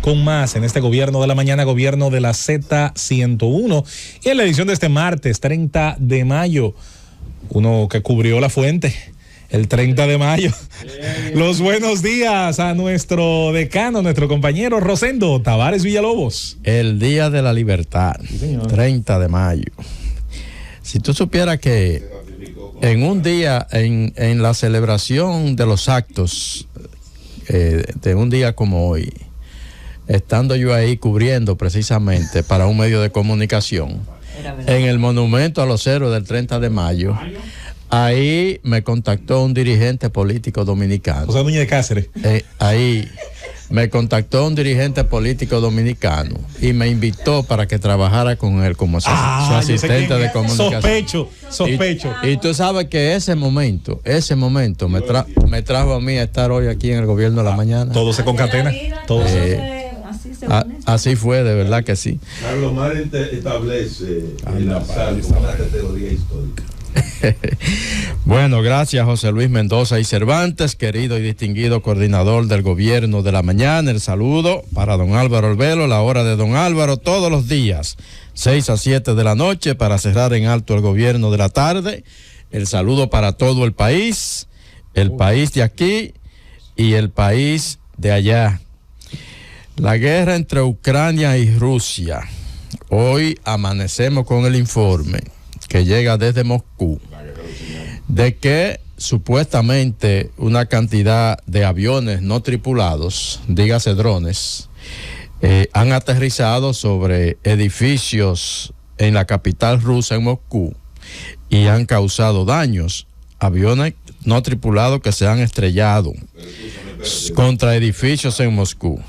con más en este Gobierno de la Mañana, gobierno de la Z101. Y en la edición de este martes, 30 de mayo, uno que cubrió la fuente, el 30 de mayo. Los buenos días a nuestro decano, nuestro compañero Rosendo Tavares Villalobos. El Día de la Libertad, sí, 30 de mayo. Si tú supieras que en un día, en la celebración de los actos de un día como hoy, estando yo ahí cubriendo precisamente para un medio de comunicación, en el monumento a los héroes del 30 de mayo, ahí me contactó un dirigente político dominicano. José Núñez de Cáceres. Ahí me contactó un dirigente político dominicano y me invitó para que trabajara con él como su asistente de comunicación. Sospecho. Y tú sabes que ese momento me trajo a mí a estar hoy aquí en el Gobierno de la Mañana. Todo se concatena. Así fue, de verdad que sí. Carlos Mar establece el azar como una categoría histórica. Bueno, gracias José Luis Mendoza y Cervantes, querido y distinguido coordinador del Gobierno de la Mañana. El saludo para don Álvaro Albelo, la hora de don Álvaro todos los días, 6 a 7 de la noche, para cerrar en alto el Gobierno de la tarde. El saludo para todo el país de aquí y el país de allá. La guerra entre Ucrania y Rusia. Hoy amanecemos con el informe que llega desde Moscú, de que supuestamente una cantidad de aviones no tripulados, dígase drones, han aterrizado sobre edificios en la capital rusa, en Moscú, y han causado daños. Aviones no tripulados que se han estrellado contra edificios en Moscú.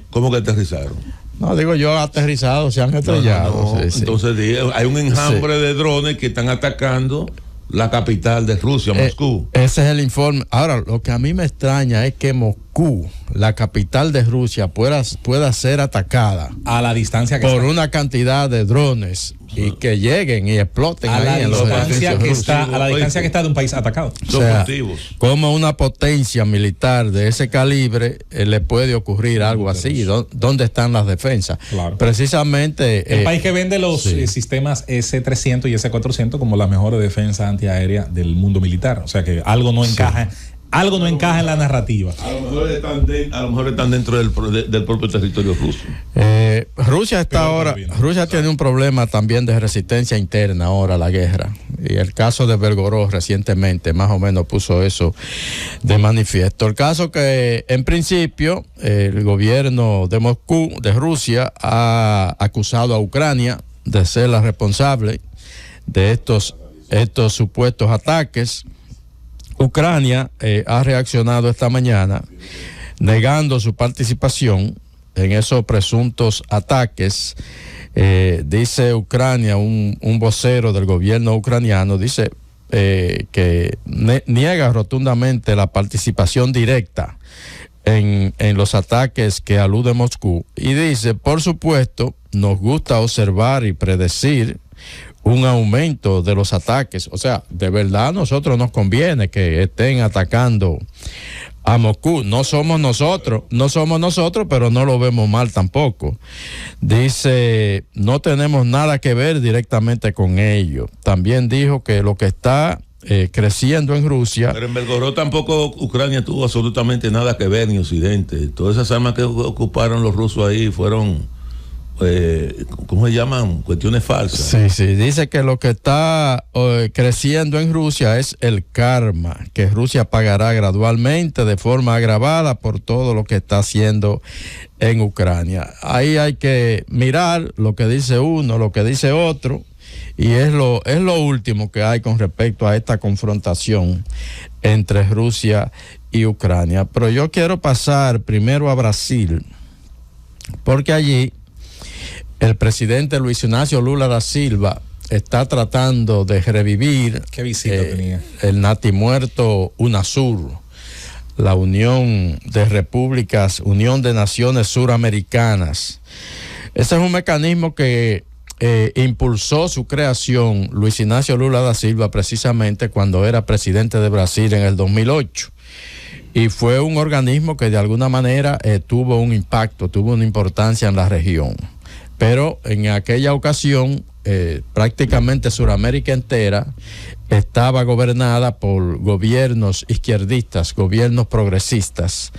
¿Cómo que aterrizaron? No, digo yo, aterrizados, se han estrellado. Sí. Entonces, hay un enjambre de drones que están atacando la capital de Rusia, Moscú. Ese es el informe. Ahora, lo que a mí me extraña es que Moscú, la capital de Rusia, pueda ser atacada a la distancia que por está. Una cantidad de drones y que lleguen y exploten a la distancia que está, a la distancia que está de un país atacado. O sea, como una potencia militar de ese calibre le puede ocurrir algo así. ¿Dónde están las defensas? Claro. Precisamente el país que vende los sistemas S-300 y S-400 como la mejor defensa antiaérea del mundo militar. O sea que algo no encaja. Algo no encaja en la narrativa. A lo mejor están dentro del propio territorio ruso. Rusia tiene un problema también de resistencia interna ahora a la guerra. Y el caso de Belgorod recientemente más o menos puso eso de manifiesto. El caso que en principio el gobierno de Moscú, de Rusia, ha acusado a Ucrania de ser la responsable de estos supuestos ataques. Ucrania ha reaccionado esta mañana negando su participación en esos presuntos ataques. Dice Ucrania, un vocero del gobierno ucraniano, dice que niega rotundamente la participación directa en los ataques que alude Moscú. Y dice, por supuesto, nos gusta observar y predecir un aumento de los ataques. O sea, de verdad a nosotros nos conviene que estén atacando a Moscú. No somos nosotros, pero no lo vemos mal tampoco. Dice, no tenemos nada que ver directamente con ello. También dijo que lo que está creciendo en Rusia. Pero en Belgorod tampoco Ucrania tuvo absolutamente nada que ver, ni Occidente. Todas esas armas que ocuparon los rusos ahí fueron... ¿cómo se llaman? Cuestiones falsas. Sí, dice que lo que está creciendo en Rusia es el karma, que Rusia pagará gradualmente de forma agravada por todo lo que está haciendo en Ucrania. Ahí hay que mirar lo que dice uno, lo que dice otro, y es lo último que hay con respecto a esta confrontación entre Rusia y Ucrania. Pero yo quiero pasar primero a Brasil, porque allí el presidente Luis Ignacio Lula da Silva está tratando de revivir el natimuerto UNASUR, la Unión de Repúblicas, Unión de Naciones Suramericanas. Ese es un mecanismo que impulsó su creación Luis Ignacio Lula da Silva precisamente cuando era presidente de Brasil en el 2008. y fue un organismo que de alguna manera tuvo un impacto, tuvo una importancia en la región. Pero en aquella ocasión prácticamente Sudamérica entera estaba gobernada por gobiernos izquierdistas, gobiernos progresistas,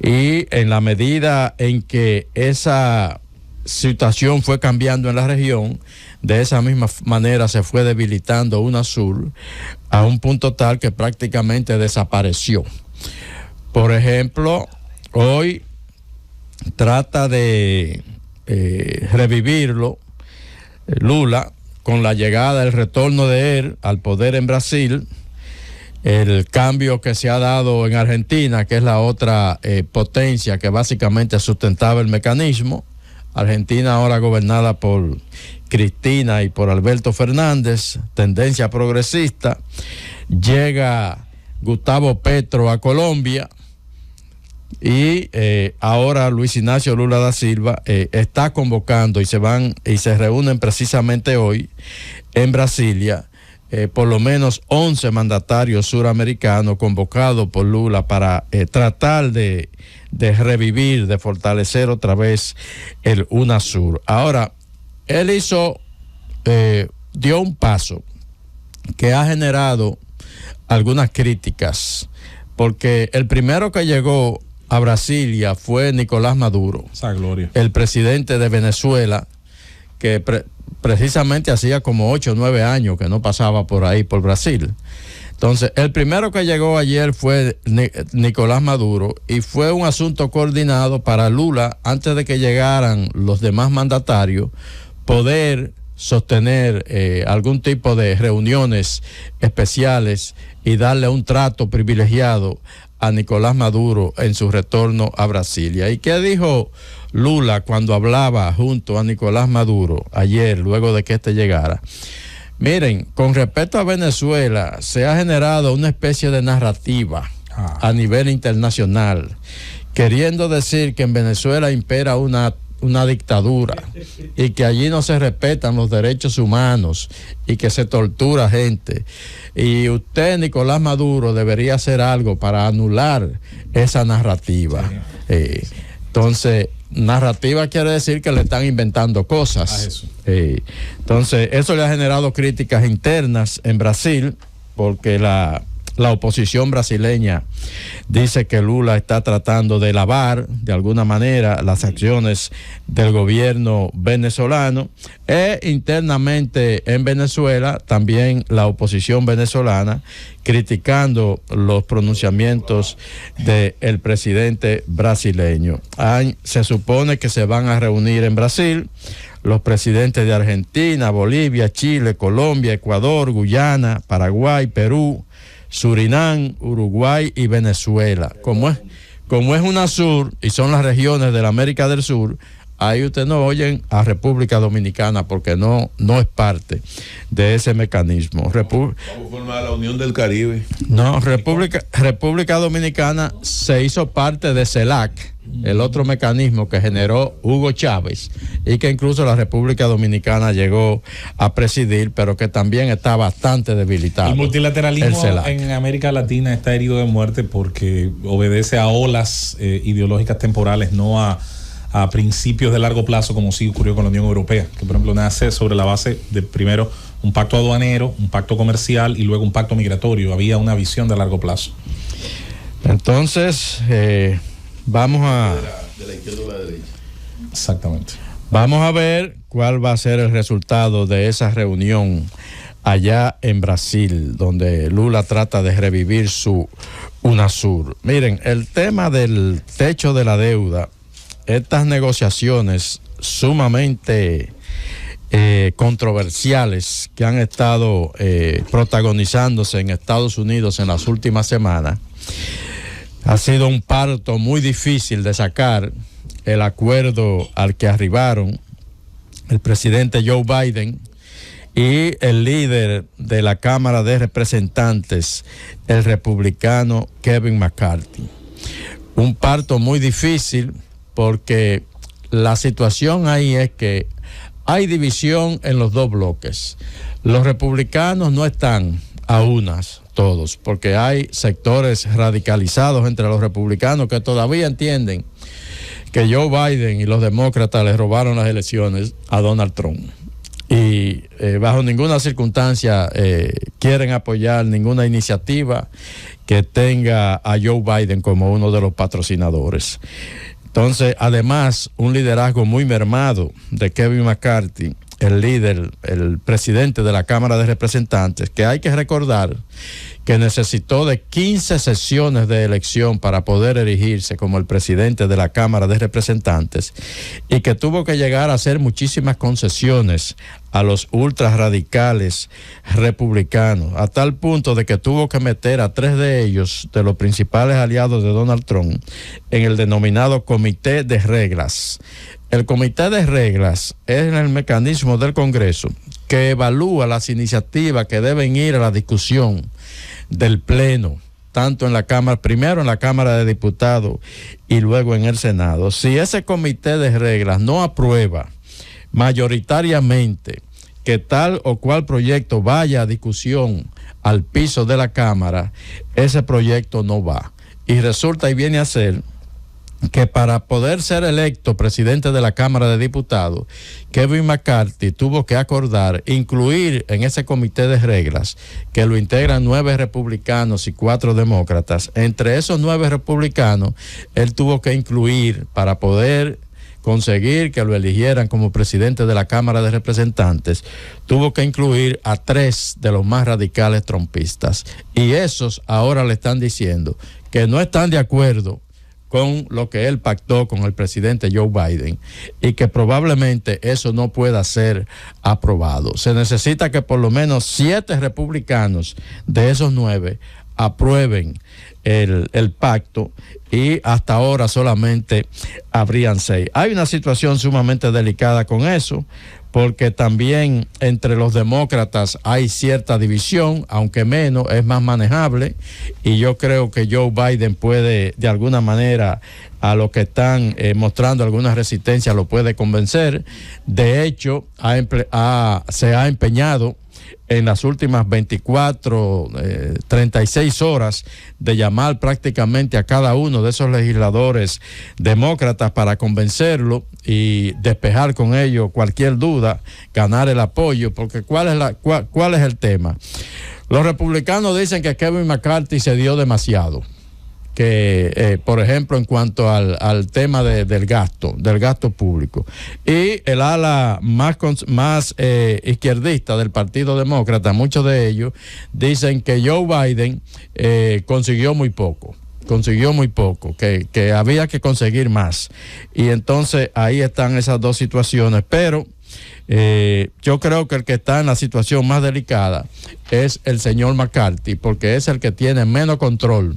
y en la medida en que esa situación fue cambiando en la región, de esa misma manera se fue debilitando UNASUR a un punto tal que prácticamente desapareció. Por ejemplo, hoy trata de revivirlo Lula con la llegada, el retorno de él al poder en Brasil, el cambio que se ha dado en Argentina, que es la otra potencia que básicamente sustentaba el mecanismo. Argentina ahora gobernada por Cristina y por Alberto Fernández, tendencia progresista. Llega Gustavo Petro a Colombia y ahora Luis Ignacio Lula da Silva está convocando y se reúnen precisamente hoy en Brasilia por lo menos 11 mandatarios suramericanos convocados por Lula para tratar de revivir, de fortalecer otra vez el UNASUR. Ahora, él dio un paso que ha generado algunas críticas, porque el primero que llegó a Brasilia fue Nicolás Maduro, el presidente de Venezuela, que precisamente hacía como 8 o 9 años que no pasaba por ahí, por Brasil. Entonces, el primero que llegó ayer fue Nicolás Maduro, y fue un asunto coordinado para Lula, antes de que llegaran los demás mandatarios, poder sostener algún tipo de reuniones especiales y darle un trato privilegiado a Nicolás Maduro en su retorno a Brasilia. ¿Y qué dijo Lula cuando hablaba junto a Nicolás Maduro ayer, luego de que éste llegara? Miren, con respecto a Venezuela, se ha generado una especie de narrativa a nivel internacional, queriendo decir que en Venezuela impera una dictadura y que allí no se respetan los derechos humanos y que se tortura gente. Y usted, Nicolás Maduro, debería hacer algo para anular esa narrativa. Entonces, narrativa quiere decir que le están inventando cosas. Entonces, eso le ha generado críticas internas en Brasil, porque la oposición brasileña dice que Lula está tratando de lavar de alguna manera las acciones del gobierno venezolano, e internamente en Venezuela también la oposición venezolana criticando los pronunciamientos del presidente brasileño. Se supone que se van a reunir en Brasil los presidentes de Argentina, Bolivia, Chile, Colombia, Ecuador, Guyana, Paraguay, Perú, Surinam, Uruguay y Venezuela. Como es UNASUR y son las regiones de la América del Sur, ahí usted no oyen a República Dominicana, porque no es parte de ese mecanismo. Vamos a formar la Unión del Caribe. No, República Dominicana se hizo parte de CELAC, el otro mecanismo que generó Hugo Chávez y que incluso la República Dominicana llegó a presidir, pero que también está bastante debilitado. El multilateralismo en América Latina está herido de muerte porque obedece a olas ideológicas temporales, no a principios de largo plazo, como sí ocurrió con la Unión Europea, que por ejemplo nace sobre la base de primero un pacto aduanero, un pacto comercial y luego un pacto migratorio. Había una visión de largo plazo. Entonces, vamos a... De la izquierda a la derecha. Exactamente. Vamos a ver cuál va a ser el resultado de esa reunión allá en Brasil, donde Lula trata de revivir su UNASUR. Miren, el tema del techo de la deuda, estas negociaciones sumamente controversiales que han estado protagonizándose en Estados Unidos en las últimas semanas, ha sido un parto muy difícil de sacar el acuerdo al que arribaron el presidente Joe Biden y el líder de la Cámara de Representantes, el republicano Kevin McCarthy. Un parto muy difícil porque la situación ahí es que hay división en los dos bloques. Los republicanos no están a unas, todos, porque hay sectores radicalizados entre los republicanos que todavía entienden que Joe Biden y los demócratas le robaron las elecciones a Donald Trump. Y bajo ninguna circunstancia quieren apoyar ninguna iniciativa que tenga a Joe Biden como uno de los patrocinadores. Entonces, además, un liderazgo muy mermado de Kevin McCarthy, el líder, el presidente de la Cámara de Representantes, que hay que recordar que necesitó de 15 sesiones de elección para poder erigirse como el presidente de la Cámara de Representantes, y que tuvo que llegar a hacer muchísimas concesiones a los ultra radicales republicanos, a tal punto de que tuvo que meter a 3 de ellos, de los principales aliados de Donald Trump, en el denominado Comité de Reglas. El Comité de Reglas es el mecanismo del Congreso que evalúa las iniciativas que deben ir a la discusión del Pleno, tanto en la Cámara, primero en la Cámara de Diputados y luego en el Senado. Si ese Comité de Reglas no aprueba mayoritariamente que tal o cual proyecto vaya a discusión al piso de la Cámara, ese proyecto no va. Y resulta y viene a ser que para poder ser electo presidente de la Cámara de Diputados, Kevin McCarthy tuvo que acordar incluir en ese comité de reglas, que lo integran 9 republicanos y 4 demócratas. Entre esos 9 republicanos, él tuvo que incluir, para poder conseguir que lo eligieran como presidente de la Cámara de Representantes, tuvo que incluir a 3 de los más radicales trumpistas. Y esos ahora le están diciendo que no están de acuerdo con lo que él pactó con el presidente Joe Biden, y que probablemente eso no pueda ser aprobado. Se necesita que por lo menos 7 republicanos de esos 9 aprueben el pacto, y hasta ahora solamente habrían 6. Hay una situación sumamente delicada con eso, porque también entre los demócratas hay cierta división, aunque menos, es más manejable, y yo creo que Joe Biden puede, de alguna manera, a los que están mostrando alguna resistencia, lo puede convencer. De hecho, se ha empeñado en las últimas 36 horas de llamar prácticamente a cada uno de esos legisladores demócratas para convencerlo y despejar con ello cualquier duda, ganar el apoyo, porque ¿cuál es el tema? Los republicanos dicen que Kevin McCarthy se dio demasiado, que por ejemplo en cuanto al tema del gasto público, y el ala más izquierdista del Partido Demócrata, muchos de ellos dicen que Joe Biden consiguió muy poco, que había que conseguir más, y entonces ahí están esas dos situaciones. Pero yo creo que el que está en la situación más delicada es el señor McCarthy, porque es el que tiene menos control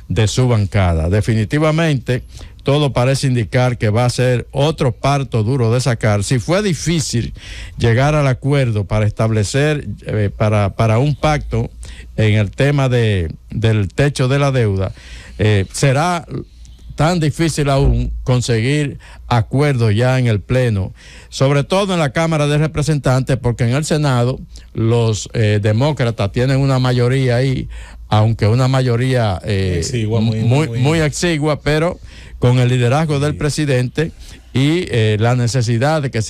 de su bancada. Definitivamente todo parece indicar que va a ser otro parto duro de sacar. Si fue difícil llegar al acuerdo para establecer para un pacto en el tema del techo de la deuda, será tan difícil aún conseguir acuerdos ya en el Pleno, sobre todo en la Cámara de Representantes, porque en el Senado los demócratas tienen una mayoría ahí, aunque una mayoría exigua, muy exigua, pero con el liderazgo del presidente y la necesidad de que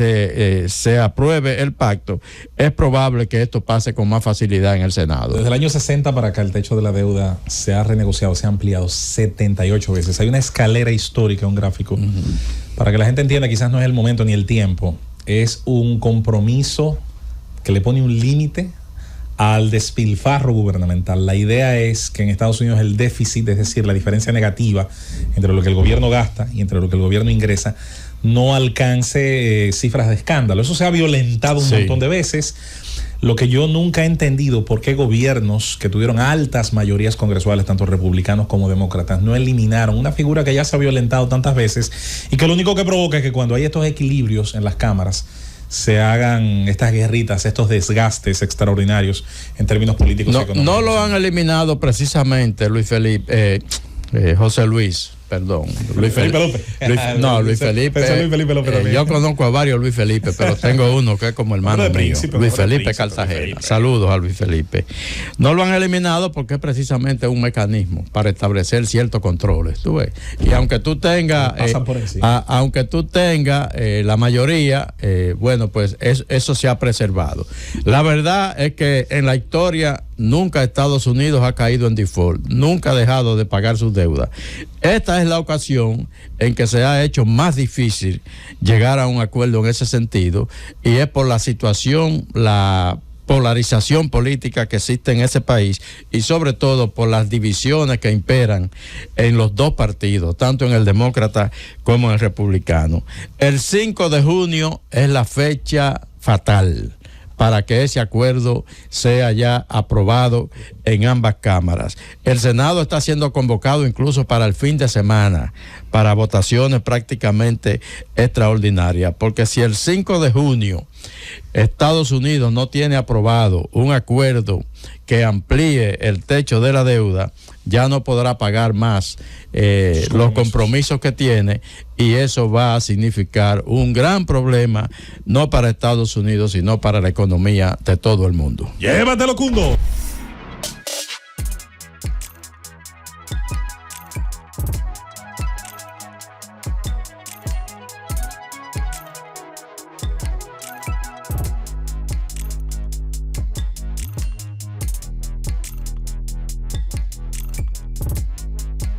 se apruebe el pacto, es probable que esto pase con más facilidad en el Senado. Desde el año 60 para acá, el techo de la deuda se ha renegociado, se ha ampliado 78 veces. Hay una escalera histórica, un gráfico, para que la gente entienda, quizás no es el momento ni el tiempo. Es un compromiso que le pone un límite al despilfarro gubernamental. La idea es que en Estados Unidos el déficit, es decir, la diferencia negativa entre lo que el gobierno gasta y entre lo que el gobierno ingresa, no alcance cifras de escándalo. Eso se ha violentado un montón de veces. Lo que yo nunca he entendido, por qué gobiernos que tuvieron altas mayorías congresuales, tanto republicanos como demócratas, no eliminaron una figura que ya se ha violentado tantas veces, y que lo único que provoca es que cuando hay estos equilibrios en las cámaras, se hagan estas guerritas, estos desgastes extraordinarios en términos políticos y económicos. No lo han eliminado precisamente, José Luis, perdón. Luis Felipe López. Luis Felipe. Luis Felipe López Yo conozco a varios Luis Felipe, pero tengo uno que es como hermano mío. Luis Felipe Cartagena. Saludos a Luis Felipe. No lo han eliminado porque es precisamente un mecanismo para establecer ciertos controles. ¿Tú ves? Y aunque tú tengas la mayoría, bueno, pues eso se ha preservado. La verdad es que en la historia nunca Estados Unidos ha caído en default, nunca ha dejado de pagar sus deudas. Esta es la ocasión en que se ha hecho más difícil llegar a un acuerdo en ese sentido, y es por la situación, la polarización política que existe en ese país, y sobre todo por las divisiones que imperan en los dos partidos, tanto en el demócrata como en el republicano. El 5 de junio es la fecha fatal para que ese acuerdo sea ya aprobado en ambas cámaras. El Senado está siendo convocado incluso para el fin de semana, para votaciones prácticamente extraordinarias, porque si el 5 de junio Estados Unidos no tiene aprobado un acuerdo que amplíe el techo de la deuda, ya no podrá pagar más los compromisos que tiene, y eso va a significar un gran problema, no para Estados Unidos, sino para la economía de todo el mundo. Llévatelo, Cundo.